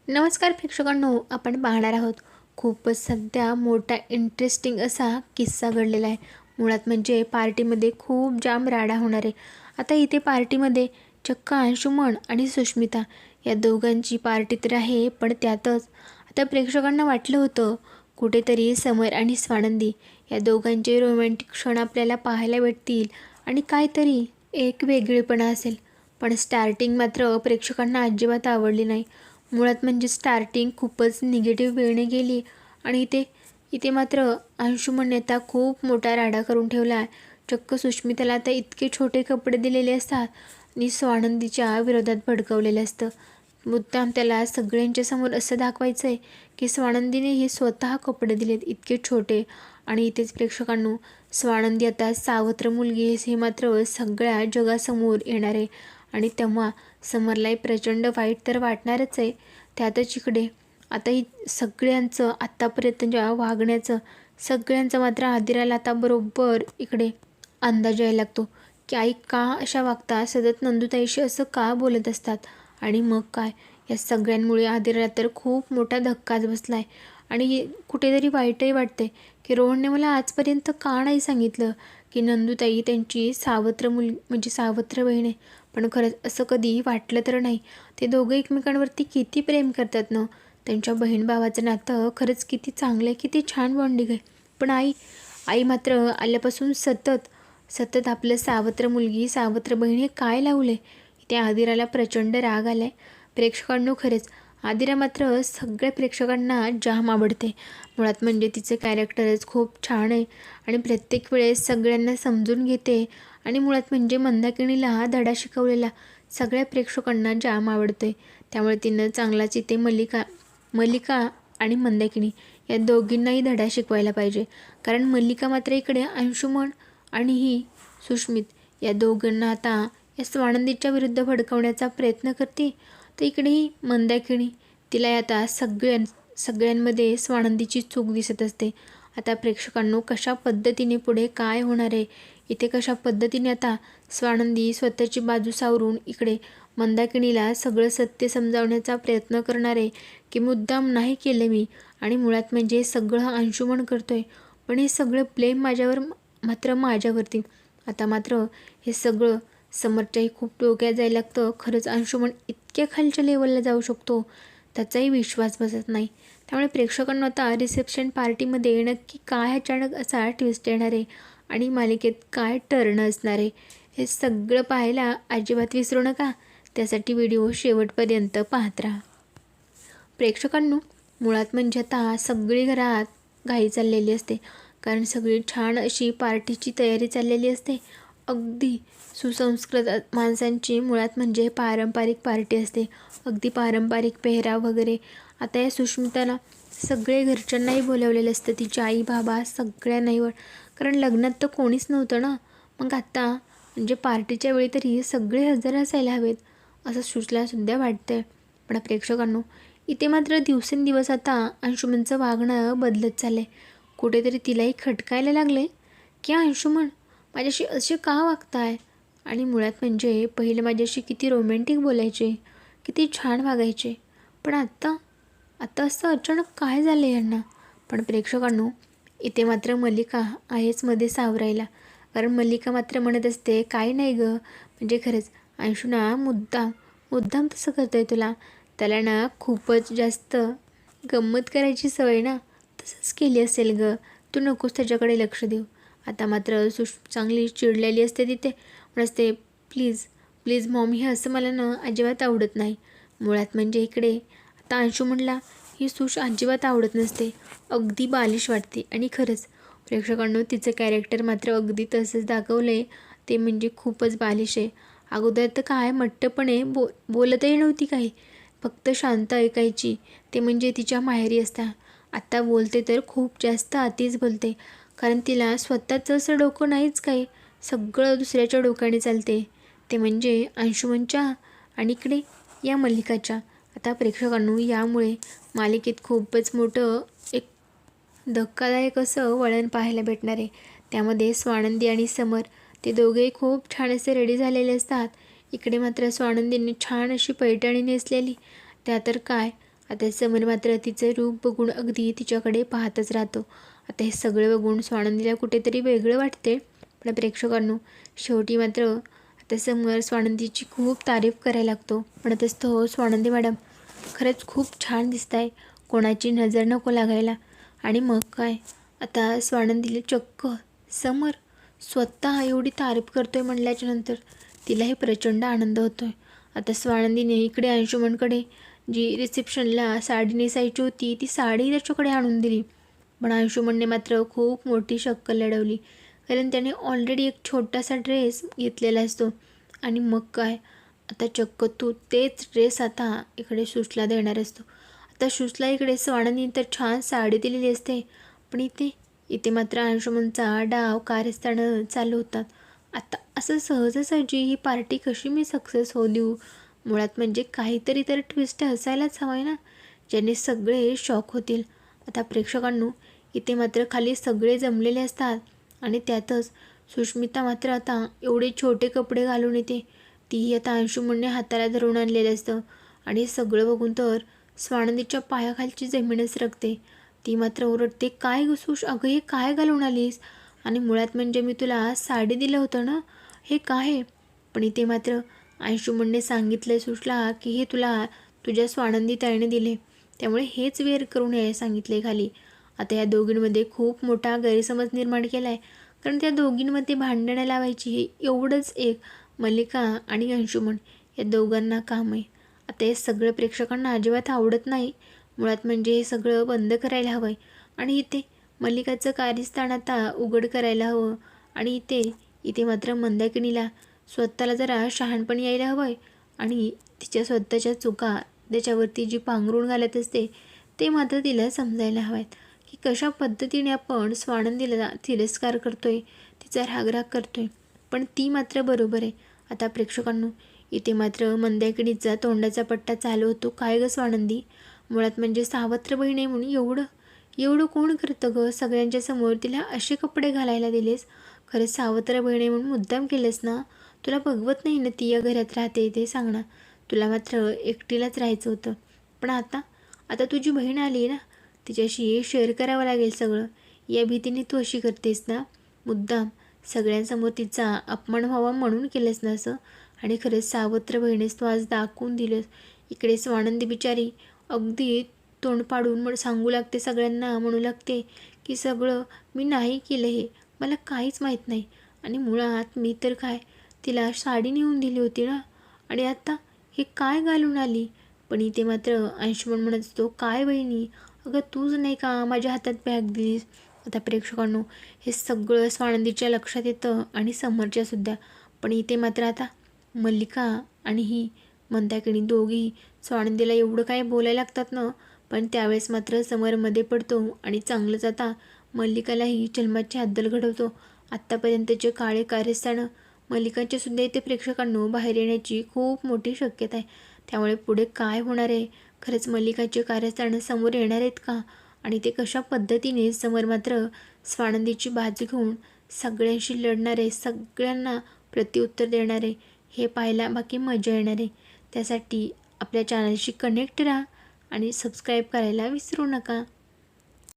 नमस्कार प्रेक्षकांनो, आपण पाहणार आहोत खूपच सध्या मोठा इंटरेस्टिंग असा किस्सा घडलेला आहे। मुळात म्हणजे पार्टीमध्ये खूप जाम राडा होणार आहे। आता इथे पार्टीमध्ये चक्क अंशुमन आणि सुष्मिता या दोघांची पार्टी तर आहे, पण त्यातच आता प्रेक्षकांना वाटलं होतं कुठेतरी समर आणि स्वानंदी या दोघांचे रोमॅन्टिक क्षण आपल्याला पाहायला भेटतील आणि काहीतरी एक वेगळेपणा असेल। पण स्टार्टिंग मात्र प्रेक्षकांना अजिबात आवडली नाही। मुळात म्हणजे स्टार्टिंग खूपच निगेटिव्ह वेळेने गेली आणि इथे इथे मात्र अंशुमनने आता खूप मोठा राडा करून ठेवला आहे। चक्क सुष्मिताला आता इतके छोटे कपडे दिलेले असतात आणि स्वानंदीच्या विरोधात भडकवलेलं असतं। मुद्दाम त्याला सगळ्यांच्या समोर असं दाखवायचं आहे की स्वानंदीने हे स्वतः कपडे दिलेत इतके छोटे। आणि इथेच प्रेक्षकांनो, स्वानंदी आता सावत्र मुलगी हे मात्र सगळ्या जगासमोर येणार आहे आणि तेव्हा समरलाही प्रचंड वाईट तर वाटणारच आहे। त्यातच इकडे आता ही सगळ्यांचं आत्तापर्यंतच्या वागण्याचं सगळ्यांचं मात्र आदिराला आता बरोबर इकडे अंदाज यायला लागतो की आई का अशा वागतात, सतत नंदुताईशी असं का बोलत असतात। आणि मग काय, या सगळ्यांमुळे आदिराला तर खूप मोठा धक्काच बसला आहे आणि कुठेतरी वाईटही वाटते की रोहनने मला आजपर्यंत का नाही सांगितलं की नंदुताई त्यांची सावत्र म्हणजे सावत्र बहीण आहे। पण खरंच असं कधी वाटलं तर नाही। ते दोघं एकमेकांवरती किती प्रेम करतात ना, त्यांच्या बहीण भावाचं नातं खरंच किती चांगलं आहे, किती छान बॉन्डिंग आहे। पण आई आई मात्र आल्यापासून सतत सतत आपलं सावत्र मुलगी सावत्र बहीण हे काय लावले, त्या आदिराला प्रचंड राग आलाय। प्रेक्षकांनो, खरंच आदिरा मात्र सगळ्या प्रेक्षकांना जाम आवडते। मुळात म्हणजे तिचं कॅरेक्टरच खूप छान आहे आणि प्रत्येक वेळेस सगळ्यांना समजून घेते आणि मुळात म्हणजे मंदाकिणीला हा धडा शिकवलेला सगळ्या प्रेक्षकांना जाम आवडतोय। त्यामुळे तिनं चांगलाच इथे मल्लिका मल्लिका आणि मंदाकिणी या दोघींनाही धडा शिकवायला पाहिजे। कारण मल्लिका मात्र इकडे अंशुमन आणि ही सुष्मित या दोघांना आता या स्वानंदीच्या विरुद्ध भडकवण्याचा प्रयत्न करते, तर इकडे ही मंदाकिणी तिला आता सगळ्यांमध्ये स्वानंदीची चूक दिसत असते। आता प्रेक्षकांनो, कशा पद्धतीने पुढे काय होणार आहे, इथे कशा पद्धतीने आता स्वानंदी स्वतःची बाजू सावरून इकडे मंदाकिणीला सगळं सत्य समजावण्याचा प्रयत्न करणार आहे की मुद्दाम नाही केलं मी आणि मुळात म्हणजे सगळं अंशुमन करतोय, पण हे सगळं ब्लेम मात्र माझ्यावरती। आता मात्र हे सगळं समरच्याही खूप डोक्यात जायला लागतं। खरंच अंशुमन इतक्या खालच्या लेवलला जाऊ शकतो, त्याचाही विश्वास बसत नाही। त्यामुळे प्रेक्षकांना आता रिसेप्शन पार्टीमध्ये नक्की काय अचानक असा ट्विस्ट येणार आहे आणि मालिकेत काय टर्न असणार आहे, हे सगळं पाहायला अजिबात विसरू नका। त्यासाठी व्हिडिओ शेवटपर्यंत पाहत राहा। प्रेक्षकांनो, मुळात म्हणजे आता सगळी घरात घाई चाललेली असते, कारण सगळी छान अशी पार्टीची तयारी चाललेली असते। अगदी सुसंस्कृत माणसांची मुळात म्हणजे पारंपरिक पार्टी असते, अगदी पारंपरिक पेहराव वगैरे। आता या सुष्मिताला सगळे घरच्यांनाही बोलावलेलं असतं, तिची आई बाबा सगळ्यांनाही, कारण लग्नात तर कोणीच नव्हतं ना। मग आता म्हणजे पार्टीच्या वेळी तरी सगळे हजर असायला हवेत असं सुद्धा वाटतंय। पण प्रेक्षकांनो, इथे मात्र दिवसेंदिवस आता अंशुमनचं वागणं बदलत चाललंय। कुठेतरी तिलाही खटकायला लागले की अंशुमन माझ्याशी असे का वागताय, आणि मुळात म्हणजे पहिले माझ्याशी किती रोमॅन्टिक बोलायचे, किती छान वागायचे, पण आता आता असं अचानक काय झालं यांना। पण प्रेक्षकांनो, इथे मात्र मल्लिका आहेच मध्ये सावरायला, कारण मल्लिका मात्र म्हणत असते काही नाही गं, म्हणजे खरंच अंशुना मुद्दाम तसं करतोय तुला, त्याला ना खूपच जास्त गंमत करायची सवय ना, तसंच केली असेल गं, तू नकोस त्याच्याकडे लक्ष देऊ। आता मात्र चांगली चिडलेली असते तिथे, म्हणते प्लीज प्लीज मॉम, हे असं मला ना अजिबात आवडत नाही। मुळात म्हणजे इकडे आता अंशुमनला ही अजिबात आवडत नसते, अगदी बालिश वाटते। आणि खरंच प्रेक्षकांनो, तिचं कॅरेक्टर मात्र अगदी तसंच दाखवलं आहे, ते म्हणजे खूपच बालिश आहे। अगोदर तर काय मट्टपणे बोलतही नव्हती काही, फक्त शांत ऐकायची, ते म्हणजे तिच्या माहेरी असता। आत्ता बोलते तर खूप जास्त अतिच बोलते, कारण तिला स्वतःचं असं डोकं नाहीच काही, सगळं दुसऱ्याच्या डोक्याने चालते, ते म्हणजे अंशुमनच्या आणि इकडे या मल्लिकाच्या। आता प्रेक्षकांनो, यामुळे मालिकेत खूपच मोठं एक धक्कादायक असं वळण पाहायला भेटणार आहे। त्यामध्ये स्वानंदी आणि समर ते दोघेही खूप छान असे रेडी झालेले असतात। इकडे मात्र स्वानंदीने छान अशी पैठणी नेसलेली, त्या तर काय आता समर मात्र तिचं रूप बघून अगदी तिच्याकडे पाहतच राहतो. आता हे सगळं बघून स्वानंदीला कुठेतरी वेगळं वाटते. पण प्रेक्षकांनो, शेवटी मात्र आता समर स्वानंदीची खूप तारीफ करायला लागतो. म्हणतच तो, स्वानंदी मॅडम खरंच खूप छान दिसताय, कोणाची नजर नको लागायला. आणि मग काय, आता स्वानंदीला चक्क समर स्वतः एवढी तारीफ करतोय म्हणल्याच्यानंतर तिलाही प्रचंड आनंद होतोय. आता स्वानंदीने इकडे अंशुमनकडे जी रिसेप्शनला साडी नेसायची होती ती साडी त्याच्याकडे आणून दिली. पण अंशुमनने मात्र खूप मोठी शक्कल लढवली, कारण त्याने ऑलरेडी एक छोटासा ड्रेस घेतलेला असतो. आणि मग काय, आता चक्क तू तेच ड्रेस आता इकडे सुशला देणार असतो. आता सुशला इकडे स्वानंदीने तर छान साडी दिलेली असते, पण इथे मात्र अंशुमनचा डाव कारस्थानं चालू होतात. आता असं सहजासहजी ही पार्टी कशी मी सक्सेस होऊ देऊ? मुळात म्हणजे काहीतरी तर ट्विस्ट असायलाच हवं आहे ना, ज्याने सगळे शॉक होतील. आता प्रेक्षकांनो, इथे मात्र खाली सगळे जमलेले असतात आणि त्यातच सुष्मिता मात्र आता एवढे छोटे कपडे घालून येते. ती आता अंशुमनने हाताला धरून आणलेलं असतं आणि सगळं बघून तर स्वानंदीच्या पायाखालची जमीनच रकते. ती मात्र ओरडते, काय ग सुश, अगं हे काय घालून आलीस? आणि मुळात म्हणजे मी तुला साडी दिलं होतं ना, हे काय? पण इथे मात्र अंशुमनने सांगितलं सुशला की हे तुला तुझ्या स्वानंदी ताईने दिले, त्यामुळे हेच वेअर करून यायला सांगितले खाली. आता या दोघींमध्ये खूप मोठा गैरसमज निर्माण केला आहे, कारण त्या दोघींमध्ये भांडणं लावायची हे एवढंच एक मल्लिका आणि अंशुमन या दोघांना काम आहे. आता हे सगळं प्रेक्षकांना अजिबात आवडत नाही. मुळात म्हणजे हे सगळं बंद करायला हवं आहे आणि इथे मल्लिकाचं कार्यस्थान आता उघड करायला हवं. आणि इथे मात्र मंदाकिनीला स्वतःला जरा शहाणपण यायला हवं आहे आणि तिच्या स्वतःच्या चुका त्याच्यावरती जी पांघरूण घालत असते ते मात्र तिला समजायला हवं आहेत की कशा पद्धतीने आपण स्वानंदीला तिरस्कार करतोय, तिचा रागराग करतोय, पण ती मात्र बरोबर आहे. आता प्रेक्षकांनो, इथे मात्र मंदाकिनीचा तोंडाचा पट्टा चालू होतो. काय ग स्वानंदी, मुळात म्हणजे सावत्र बहीण आहे म्हणून एवढं कोण करतं ग? सगळ्यांच्या समोर तिला असे कपडे घालायला दिलेस, खरंच सावत्र बहीण आहे म्हणून मुद्दाम केलंस ना? तुला बघवत नाही ना ती या घरात राहते ते? सांग ना, तुला मात्र एकटीलाच राहायचं होतं. पण आता तुझी बहीण आली ना, तिच्याशी शेअर करावं लागेल सगळं, या भीतीने तू अशी करतेस ना? मुद्दाम सगळ्यांसमोर तिचा अपमान व्हावा म्हणून केलंस ना असं? आणि खरंच सावत्र बहिणीस तू आज दाखवून दिलंस. इकडे स्वानंदी बिचारी अगदी तोंड पाडून सांगू लागते सगळ्यांना, म्हणू लागते की सगळं मी नाही केलं, हे मला काहीच माहीत नाही. आणि मुळात मी तर काय, तिला साडी नेऊन दिली होती ना, आणि आता हे काय घालून आली? पण इथे मात्र अंशुमन म्हणत असतो, काय बहिणी, अगं तूच नाही का माझ्या हातात बॅग दिलीस? आता प्रेक्षकांनो, हे सगळं स्वानंदीच्या लक्षात येतं आणि समरच्यासुद्धा. पण इथे मात्र आता मल्लिका आणि ही मंदाकिनी दोघी स्वानंदीला एवढं काय बोलायला लागतात ना, पण त्यावेळेस मात्र समरमध्ये पडतो आणि चांगलंच आता मल्लिकालाही जन्माची हद्दल घडवतो. आत्तापर्यंतचे काळे कारस्थानं मल्लिकाच्या सुद्धा इथे प्रेक्षकांनो बाहेर येण्याची खूप मोठी शक्यता आहे. त्यामुळे पुढे काय होणार आहे, खरंच मल्लिकाचे कारस्थानं समोर येणार आहेत का? आणि ते कशा पद्धतीने समर मात्र स्वानंदीची बाजू घेऊन सगळ्यांशी लढणार आहे, सगळ्यांना प्रत्युत्तर देणार आहे, हे पाहायला बाकी मजा येणार आहे. त्यासाठी आपल्या चॅनलशी कनेक्ट राहा आणि सबस्क्राईब करायला विसरू नका.